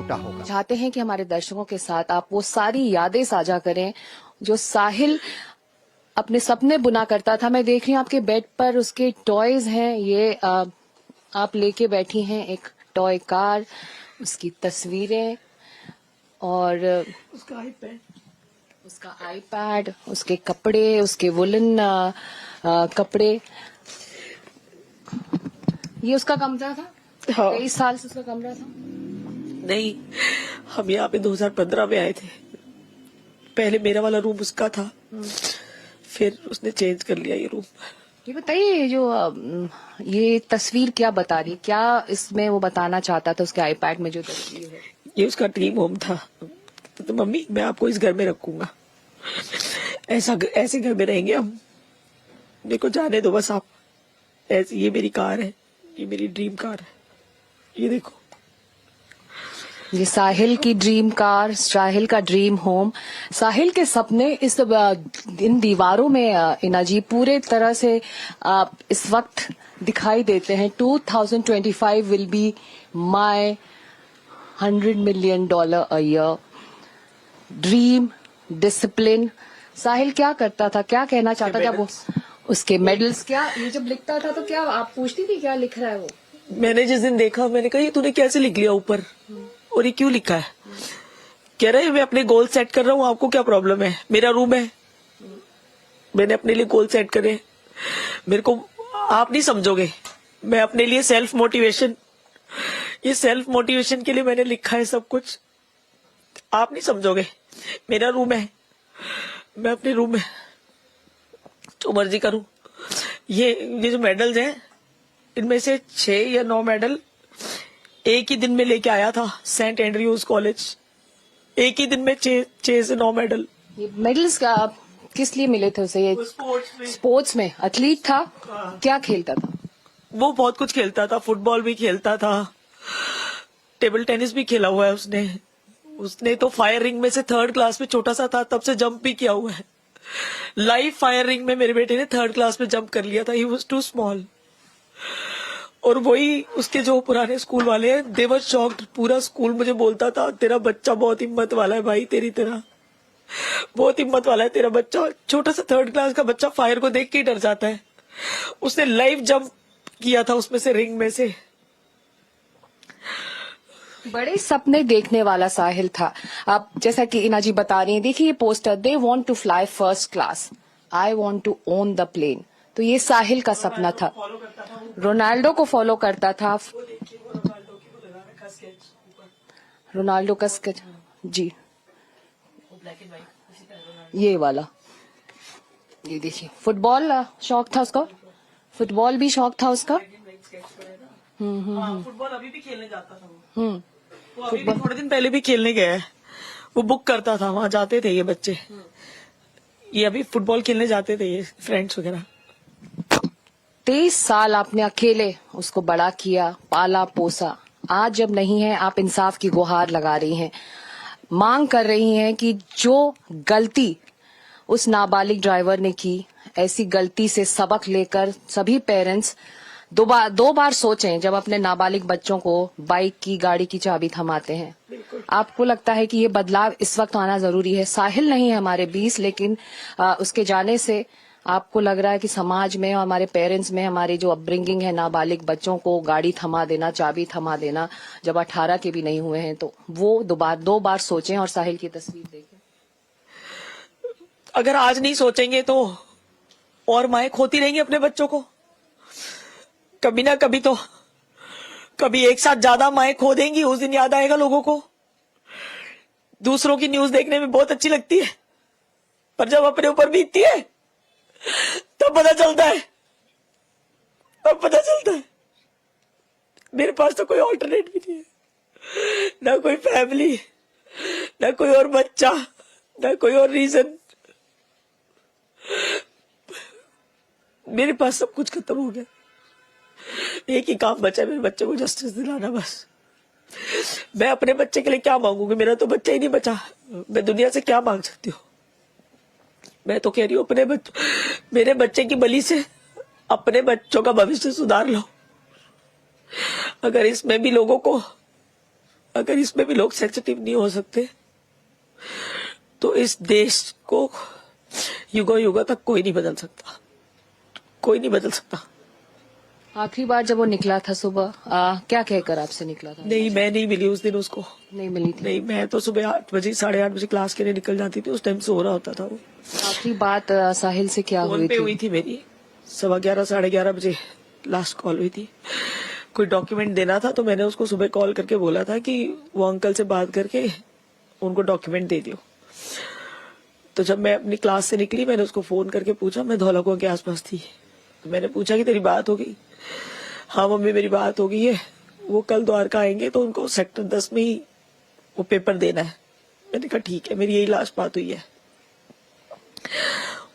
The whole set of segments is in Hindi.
छोटा होगा। चाहते हैं कि हमारे दर्शकों के साथ आप वो सारी यादें साझा करें जो साहिल अपने सपने बुना करता था। मैं देख रही हूँ आपके बेड पर उसके टॉयज हैं, ये आप लेके बैठी हैं एक टॉय कार, उसकी तस्वीरें और उसका आईपैड, उसके कपड़े, उसके वुलन कपड़े। ये उसका कमरा था? हाँ। 23 साल से उसका कमरा था? नहीं, हम यहाँ पे 2015 में आए थे। पहले मेरा वाला रूम उसका था, फिर उसने चेंज कर लिया ये रूम। ये बताइए, ये तस्वीर क्या बता रही, क्या इसमें वो बताना चाहता था उसके आईपैड में जो तस्वीर है? ये उसका ड्रीम होम था। तो मम्मी, मैं आपको इस घर में रखूंगा, ऐसे घर में रहेंगे हम, मेरे को जाने दो बस आप। ऐसी ये मेरी कार है, ये मेरी ड्रीम कार है, ये देखो। ये साहिल की ड्रीम कार, साहिल का ड्रीम होम, साहिल के सपने इन दीवारों में इनाजी पूरे तरह से इस वक्त दिखाई देते हैं। 2025 will be my $100 million a year dream, discipline. Sahil क्या करता था, क्या कहना चाहता था वो? उसके मेडल्स, क्या ये जब लिखता था तो क्या आप पूछती थी क्या लिख रहा है वो? मैंने जिस दिन देखा, मैंने कहा ये तूने कैसे लिख लिया ऊपर, और ये क्यों लिखा है? कह रहा है मैं अपने गोल सेट कर रहा हूँ, आपको क्या प्रॉब्लम है, मेरा रूम है, मैंने अपने लिए गोल सेट करे, मेरे को आप नहीं समझोगे। मैं अपने लिए सेल्फ मोटिवेशन, ये सेल्फ मोटिवेशन के लिए मैंने लिखा है सब कुछ, आप नहीं समझोगे। मेरा रूम है, मैं अपने रूम में जो मर्जी करूं। ये जो मेडल्स हैं, इनमें से 6 या 9 मेडल एक ही दिन में लेके आया था सेंट एंड्रयूज कॉलेज। एक ही दिन में 6 से 9 मेडल। ये मेडल्स का किस लिए मिले थे उसे? ये स्पोर्ट्स में एथलीट था? क्या खेलता था वो? बहुत कुछ खेलता था, फुटबॉल भी खेलता था, टेबल टेनिस भी खेला हुआ है उसने तो फायर रिंग में से 3rd क्लास में, छोटा सा था तब से जंप भी किया हुआ है। लाइव फायर रिंग में मेरे बेटे ने 3rd क्लास में जंप कर लिया था, ही वाज टू स्मॉल। और वही उसके जो पुराने स्कूल वाले हैं, दे वर शॉक्ड। पूरा स्कूल मुझे बोलता था तेरा बच्चा बहुत हिम्मत वाला है भाई, तेरी तरह बहुत हिम्मत वाला है तेरा बच्चा। छोटा सा 3rd क्लास का बच्चा फायर को देख के ही डर जाता है। उसने लाइव जंप किया था उसमें से, रिंग में से। बड़े सपने देखने वाला साहिल था। आप जैसा कि इनाजी बता रही हैं, देखिए ये poster, they want to fly first class, I want to own the plane. तो ये साहिल का सपना था। रोनाल्डो को फॉलो करता था। रोनाल्डो का स्केच जी, ये वाला, ये देखिए। फुटबॉल शौक था उसका, फुटबॉल भी शौक था उसका। फुटबॉल अभी भी खेलने जाता था वो अभी भी थोड़े दिन पहले भी खेलने गया है। वो बुक करता था, वहां जाते थे ये बच्चे, ये अभी फुटबॉल खेलने जाते थे ये फ्रेंड्स वगैरह। 23 साल आपने अकेले उसको बड़ा किया, पाला पोसा। आज जब नहीं है, आप इंसाफ की गुहार लगा रही हैं, मांग कर रही हैं कि जो गलती उस नाबालिग ड्राइवर ने की, ऐसी गलती से सबक लेकर सभी पेरेंट्स दो बार सोचें जब अपने नाबालिग बच्चों को बाइक की, गाड़ी की चाबी थमाते हैं। आपको लगता है कि ये बदलाव इस वक्त आना जरूरी है? साहिल नहीं है हमारे बीच, लेकिन उसके जाने से आपको लग रहा है कि समाज में, हमारे पेरेंट्स में, हमारी जो अपब्रिंगिंग है, नाबालिग बच्चों को गाड़ी थमा देना, चाबी थमा देना जब 18 के भी नहीं हुए हैं, तो वो दो बार सोचें और साहिल की तस्वीर देखें। अगर आज नहीं सोचेंगे तो और माएं खोती रहेंगी अपने बच्चों को, कभी ना कभी तो, कभी एक साथ ज्यादा माएं खो देंगी, उस दिन याद आएगा लोगों को। दूसरों की न्यूज देखने में बहुत अच्छी लगती है, पर जब अपने ऊपर बीतती है तब पता चलता है, तब पता चलता है। मेरे पास तो कोई ऑल्टरनेट भी नहीं है, ना कोई फैमिली, ना कोई और बच्चा, ना कोई और रीजन। मेरे पास सब कुछ खत्म हो गया। एक ही काम बचा है, मेरे बच्चे को जस्टिस दिलाना बस। मैं अपने बच्चे के लिए क्या मांगूंगी? मेरा तो बच्चा ही नहीं बचा, मैं दुनिया से क्या मांग सकती हूँ? मैं तो कह रही हूँ अपने मेरे बच्चे की बलि से अपने बच्चों का भविष्य सुधार लो। अगर इसमें भी लोगों को अगर इसमें भी लोग सेंसिटिव नहीं हो सकते तो इस देश को युगों युगों तक कोई नहीं बदल सकता, कोई नहीं बदल सकता। आखिरी बार जब वो निकला था सुबह क्या कहकर आपसे निकला था? नहीं, मैं नहीं मिली उस दिन उसको। नहीं मिली थी? नहीं, मैं तो सुबह 8 बजे 8:30 बजे क्लास के लिए निकल जाती थी, उस टाइम सो रहा होता था वो। आखिरी बात साहिल से क्या फोन हुई पे थी? हुई थी मेरी 11:15 11:30 बजे लास्ट कॉल हुई थी। कोई डॉक्यूमेंट देना था तो मैंने उसको सुबह कॉल करके बोला था कि वो अंकल से बात करके उनको डॉक्यूमेंट दे दियो। तो जब मैं अपनी क्लास से निकली मैंने उसको फोन करके पूछा, मैं धौला कुआं के आसपास थी, मैंने पूछा कि तेरी बात हो गई? हाँ मम्मी मेरी बात हो गई है, वो कल द्वारका आएंगे तो उनको सेक्टर 10 में ही वो पेपर देना है। मैंने कहा ठीक है, मेरी यही लास्ट बात हुई है।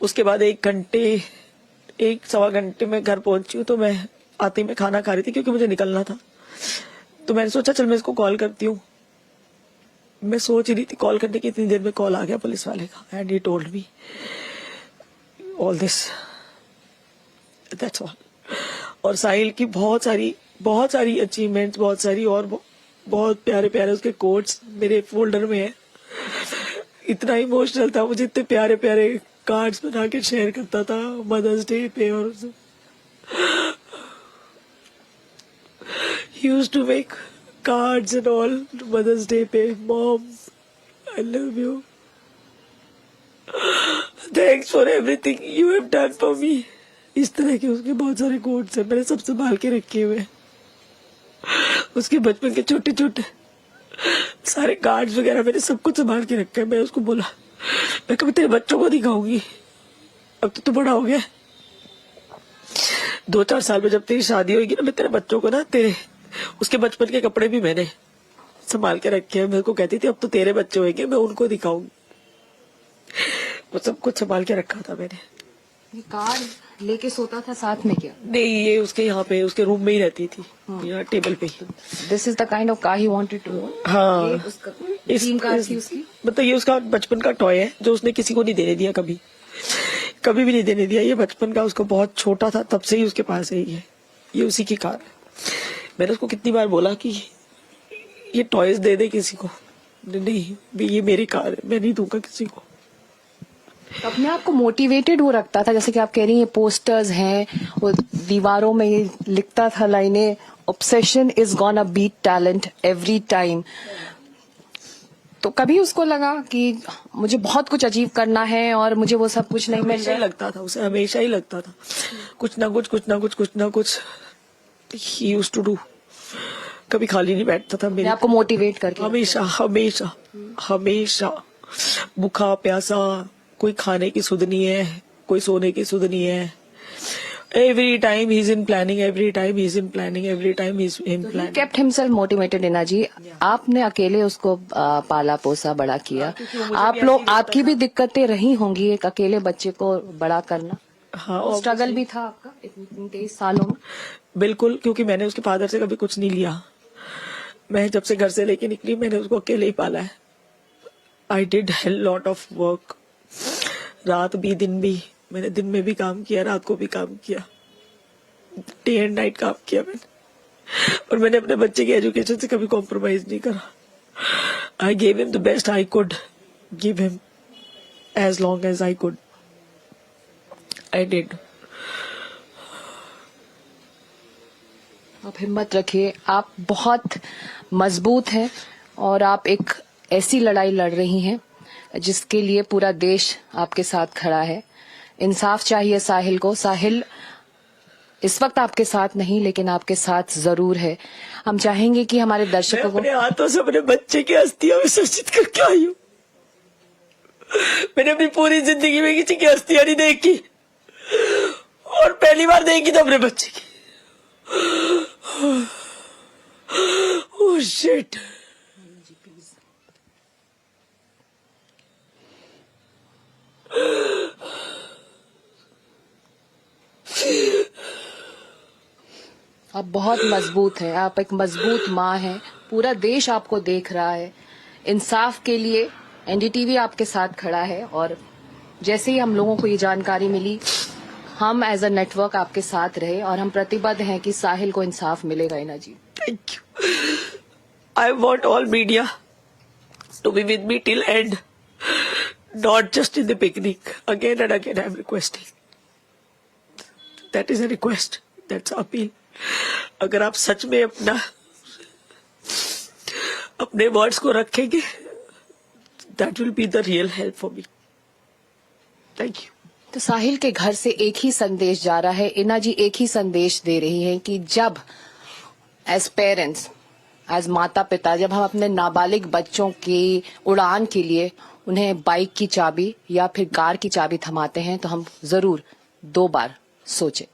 उसके बाद 1 घंटे में घर पहुंची हूँ, तो मैं आते ही मैं खाना खा रही थी क्योंकि मुझे निकलना था। तो मैंने सोचा चल मैं इसको कॉल करती हूँ। मैं सोच रही थी कॉल करने की, इतनी देर में कॉल आ गया पुलिस वाले का and he told me all this, that's all. और साहिल की बहुत सारी अचीवमेंट्स, बहुत सारी और बहुत प्यारे प्यारे उसके कोट्स मेरे फोल्डर में है। इतना इमोशनल था, मुझे इतने प्यारे प्यारे कार्ड्स बना के शेयर करता था मदर्स डे पे, और he used to make cards and all mother's day पे, mom I love you, thanks for everything you have done for me. इस तरह के उसके बहुत सारे कोट्स हैं, मैंने सब संभाल के रखे हुए। उसके बचपन के छोटे छोटे सारे कार्ड्स वगैरह मैंने सब कुछ संभाल के रखा है। मैं उसको बोला मैं कभी तेरे बच्चों को दिखाऊंगी, अब तो तू बड़ा हो गया, 2-4 साल में जब तेरी शादी होगी ना, मैं तेरे बच्चों को ना, तेरे उसके बचपन के कपड़े भी मैंने संभाल के रखे हैं। मेरे को कहती थी अब तो तेरे बच्चे होंगे, मैं उनको दिखाऊंगी। वो सब कुछ संभाल के रखा था मैंने। ये कार्ड लेके सोता था साथ में क्या? नहीं, ये उसके यहाँ पे उसके रूम में ही रहती थी, यहाँ टेबल पे ही। This is the kind of car he wanted to own. हाँ, ये उसका ड्रीम कार थी उसकी। मतलब ये उसका बचपन का टॉय है जो उसने किसी को नहीं देने दिया, कभी भी नहीं देने दिया। ये बचपन का, उसको बहुत छोटा था तब से ही उसके पास है ये उसी की कार है। मैंने उसको कितनी बार बोला कि ये टॉयज दे दे किसी को, नहीं भी ये मेरी कार है, मैं नहीं दूंगा किसी को। अपने आप को मोटिवेटेड वो रखता था, जैसे कि आप कह रही हैं पोस्टर्स हैं, वो दीवारों में ये लिखता था लाइनें, obsession is gonna beat talent every time. तो कभी उसको लगा कि मुझे बहुत कुछ अचीव करना है और मुझे वो सब कुछ नहीं मिल हमेशा ही रहा? लगता था उसे, हमेशा ही लगता था कुछ ना कुछ ही यूज्ड टू डू। कभी खाली नहीं बैठता था मेरे, आपको मोटिवेट करके हमेशा भूखा प्यासा, कोई खाने की सुध नहीं है, कोई सोने की सुध नहीं है। Every time he's in planning, every time he's in planning, every time he's in planning. kept himself motivated Neena जी। आपने अकेले उसको पाला पोसा बड़ा किया। आप लोग, आपकी भी दिक्कतें रही होंगी एक अकेले बच्चे को बड़ा करना। हाँ, स्ट्रगल भी था आपका इतने 23 सालों में? बिल्कुल, क्योंकि मैंने उसके फादर से कभी कुछ नहीं लिया। मैं जब से घर से लेके निकली मैंने उसको अकेले ही पाला है। I did hell lot of work, रात भी दिन भी। मैंने दिन में भी काम किया, रात को भी काम किया, डे एंड नाइट काम किया मैंने। और मैंने अपने बच्चे की एजुकेशन से कभी कॉम्प्रोमाइज नहीं करा। I gave him the best I could give him as long as I could, I did. आप हिम्मत रखिए, आप बहुत मजबूत हैं और आप एक ऐसी लड़ाई लड़ रही हैं जिसके लिए पूरा देश आपके साथ खड़ा है। इंसाफ चाहिए साहिल को। साहिल इस वक्त आपके साथ नहीं, लेकिन आपके साथ जरूर है। हम चाहेंगे कि हमारे दर्शकों को, अपने हाथों से अपने बच्चे की अस्थियां विसर्जित करके आई हूँ। मैंने अपनी पूरी जिंदगी में किसी की अस्थियां नहीं देखी और पहली बार देखी तो अपने बच्चे की। Oh shit. आप बहुत मजबूत हैं, आप एक मजबूत माँ हैं। पूरा देश आपको देख रहा है। इंसाफ के लिए एनडीटीवी आपके साथ खड़ा है और जैसे ही हम लोगों को ये जानकारी मिली, हम एज अ नेटवर्क आपके साथ रहे और हम प्रतिबद्ध हैं कि साहिल को इंसाफ मिलेगा। Ina ji, thank you. I want all media to be with me till end, not just in the picnic. Again and again, I'm requesting. That is a request. That's an appeal. अगर आप सच में अपने वर्ड्स को रखेंगे, that will be the real help for me. Thank you. तो साहिल के घर से एक ही संदेश जा रहा है, इना जी एक ही संदेश दे रही हैं कि जब एज पेरेंट्स, एज माता पिता, जब हम अपने नाबालिग बच्चों की उड़ान के लिए उन्हें बाइक की चाबी या फिर कार की चाबी थमाते हैं तो हम जरूर 2 बार सोचें।